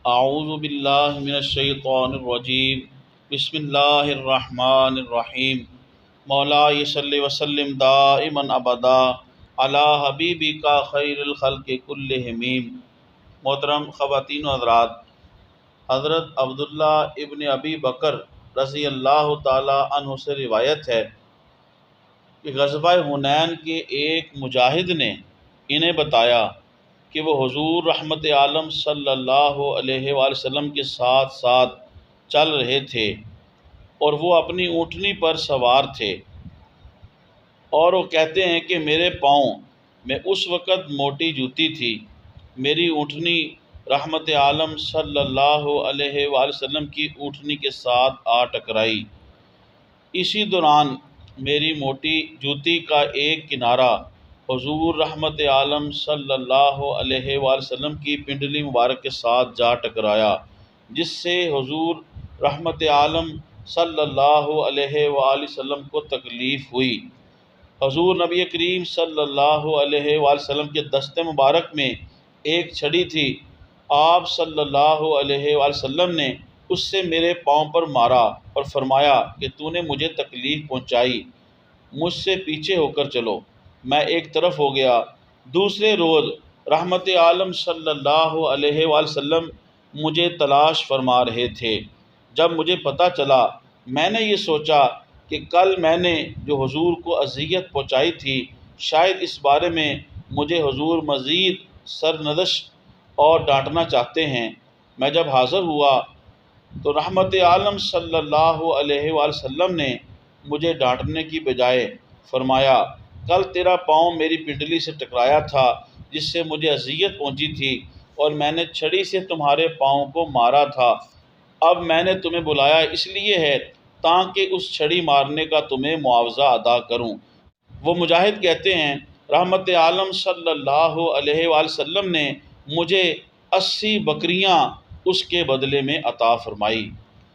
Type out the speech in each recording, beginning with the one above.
اعوذ باللہ من الشیطان الرجیم بسم اللہ الرحمن الرحیم مولا صلی وسلم دائما ابدا علی حبیبک خیر الخلق کلہم۔ محترم خواتین و حضرات، حضرت عبداللہ ابن ابی بکر رضی اللہ تعالی عنہ سے روایت ہے کہ غزوہ حنین کے ایک مجاہد نے انہیں بتایا کہ وہ حضور رحمت عالم صلی اللہ علیہ وآلہ وسلم کے ساتھ ساتھ چل رہے تھے اور وہ اپنی اونٹنی پر سوار تھے، اور وہ کہتے ہیں کہ میرے پاؤں میں اس وقت موٹی جوتی تھی، میری اونٹنی رحمت عالم صلی اللہ علیہ وآلہ وسلم کی اونٹنی کے ساتھ آ ٹکرائی۔ اسی دوران میری موٹی جوتی کا ایک کنارہ حضور رحمت عالم صلی اللہ علیہ وآلہ وسلم کی پنڈلی مبارک کے ساتھ جا ٹکرایا، جس سے حضور رحمت عالم صلی اللہ علیہ وآلہ وسلم کو تکلیف ہوئی۔ حضور نبی کریم صلی اللہ علیہ وآلہ وسلم کے دست مبارک میں ایک چھڑی تھی، آپ صلی اللہ علیہ وآلہ وسلم نے اس سے میرے پاؤں پر مارا اور فرمایا کہ تو نے مجھے تکلیف پہنچائی، مجھ سے پیچھے ہو کر چلو۔ میں ایک طرف ہو گیا۔ دوسرے روز رحمت عالم صلی اللہ علیہ وآلہ وسلم مجھے تلاش فرما رہے تھے۔ جب مجھے پتہ چلا، میں نے یہ سوچا کہ کل میں نے جو حضور کو اذیت پہنچائی تھی، شاید اس بارے میں مجھے حضور مزید سرزنش اور ڈانٹنا چاہتے ہیں۔ میں جب حاضر ہوا تو رحمت عالم صلی اللہ علیہ وآلہ وسلم نے مجھے ڈانٹنے کی بجائے فرمایا، کل تیرا پاؤں میری پنڈلی سے ٹکرایا تھا، جس سے مجھے اذیت پہنچی تھی، اور میں نے چھڑی سے تمہارے پاؤں کو مارا تھا۔ اب میں نے تمہیں بلایا اس لیے ہے تاکہ اس چھڑی مارنے کا تمہیں معاوضہ ادا کروں۔ وہ مجاہد کہتے ہیں، رحمت عالم صلی اللہ علیہ وآلہ وسلم نے مجھے 80 بکریاں اس کے بدلے میں عطا فرمائی۔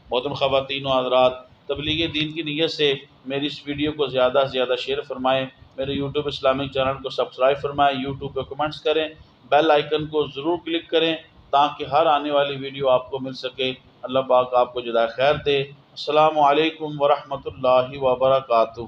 محترم خواتین و حضرات، تبلیغ دین کی نیت سے میری اس ویڈیو کو زیادہ سے زیادہ شیئر فرمائیں، میرے یوٹیوب اسلامک چینل کو سبسکرائب فرمائیں، یوٹیوب پہ کمنٹس کریں، بیل آئیکن کو ضرور کلک کریں تاکہ ہر آنے والی ویڈیو آپ کو مل سکے۔ اللہ پاک آپ کو جزائے خیر دے۔ السلام علیکم ورحمۃ اللہ وبرکاتہ۔